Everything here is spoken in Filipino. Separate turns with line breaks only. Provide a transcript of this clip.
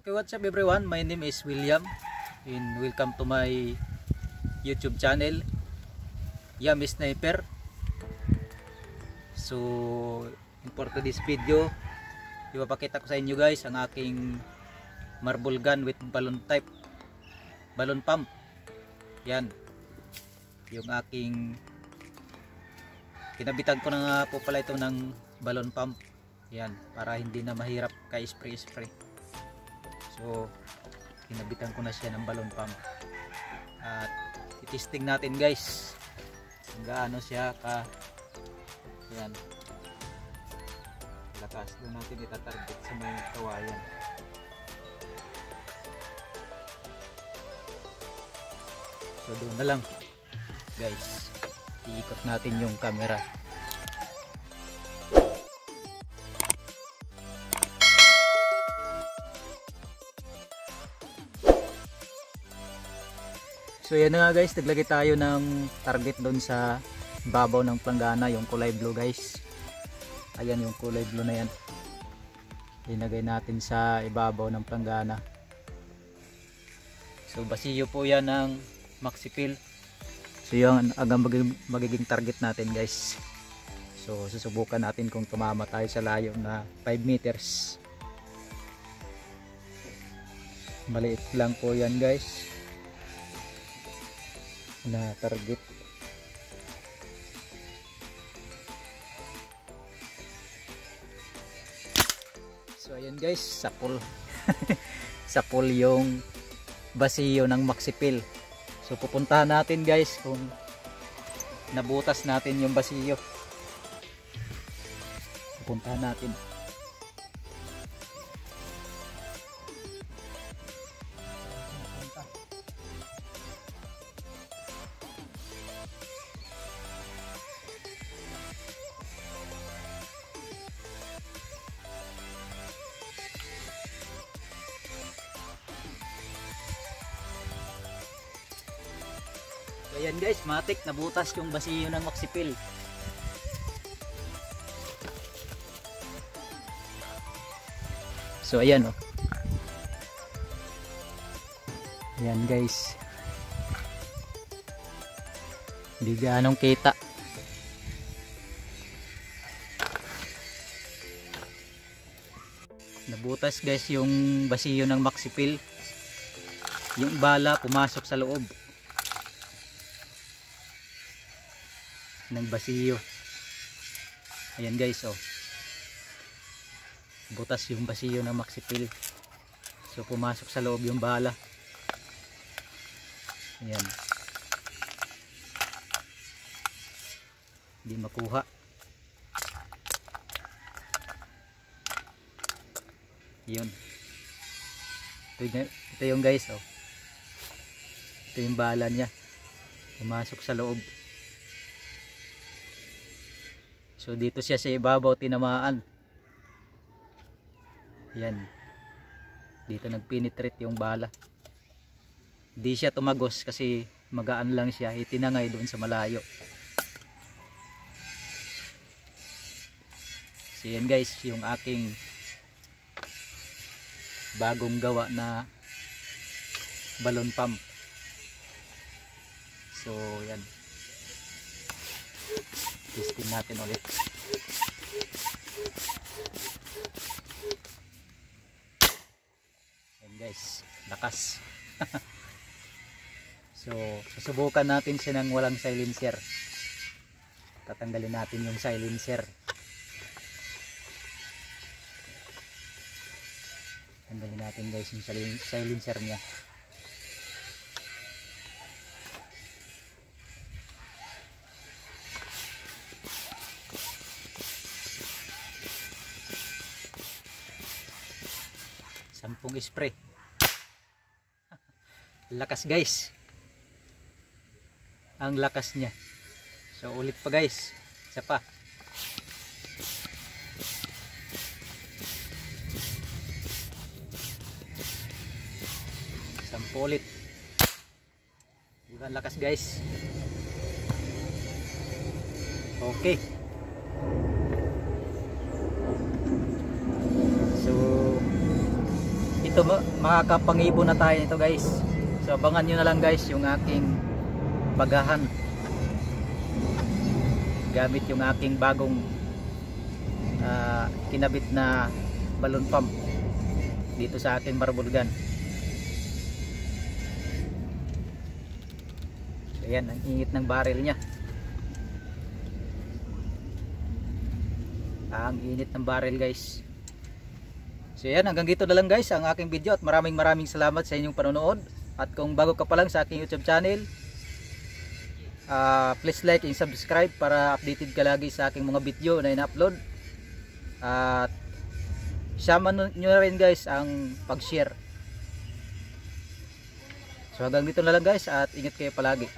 Okay, what's up everyone? My name is William and welcome to my YouTube channel, Yummy Sniper. So, for today's video, ipapakita ko sa inyo guys ang aking marble gun with balloon pump. Yan. Yung aking kinabitan ko na nga po pala ito ng balloon pump. Yan, para hindi na mahirap ka-spray. So, kinabitan ko na siya ng balloon pump. At i-testing natin guys kung gaano siya ka. Yan. Lakas. Doon natin itatarget sa may kawayan. So, doon na lang guys. Iikot natin yung camera. So yan na nga guys, naglagay tayo ng target doon sa babaw ng planggana, yung kulay blue guys. Ayan yung kulay blue na yan. Linagay natin sa ibabaw ng planggana. So basiyo po yan ng Maxipil. So yung agang magiging target natin guys. So susubukan natin kung tumama tayo sa layo na 5 meters. Maliit lang po yan guys na target. So ayan guys, sapul sapul yung basiyo ng Maxipil. So pupuntahan natin guys kung nabutas natin yung basiyo. Pupuntahan natin. Ayan guys, matik nabutas yung basiyo ng Maxipil. So ayan oh. Ayan guys. Hindi gaanong kita. Nabutas guys yung basiyo ng Maxipil. Yung bala pumasok sa loob ng basiyo. Ayan guys oh. Butas yung basiyo ng Maxipil. So pumasok sa loob yung bala. Ayan. Hindi makuha. Yun. Ito yung guys oh. Ito yung bala niya. Pumasok sa loob. So dito siya sa ibabaw tinamaan. Yan. Dito nagpenetrate yung bala. Di siya tumagos kasi magaan lang siya. Itinangay doon sa malayo. So yan guys, yung aking bagong gawa na balloon pump. So yan. Testing natin ulit. Ayan guys, lakas. So susubukan natin siya ng walang silencer. Tatanggalin natin yung silencer. Tanggalin natin guys yung silencer niya. Sampung spray. Lakas guys. Ang lakas niya. So ulit pa guys. Isa pa. Sampu ulit. Ang lakas guys. Okay. ito makakapangibo na tayo nito guys. So abangan nyo na lang guys yung aking bagahan gamit yung aking bagong kinabit na balon pump dito sa aking marble gun. So ayan, ang init ng barrel nya, ang init ng barrel guys. So yan, hanggang dito na lang guys ang aking video at maraming salamat sa inyong panonood. At kung bago ka pa lang sa aking YouTube channel, please like and subscribe para updated ka lagi sa aking mga video na ina-upload. At sama nyo na rin guys ang pag-share. So hanggang dito na lang guys at ingat kayo palagi.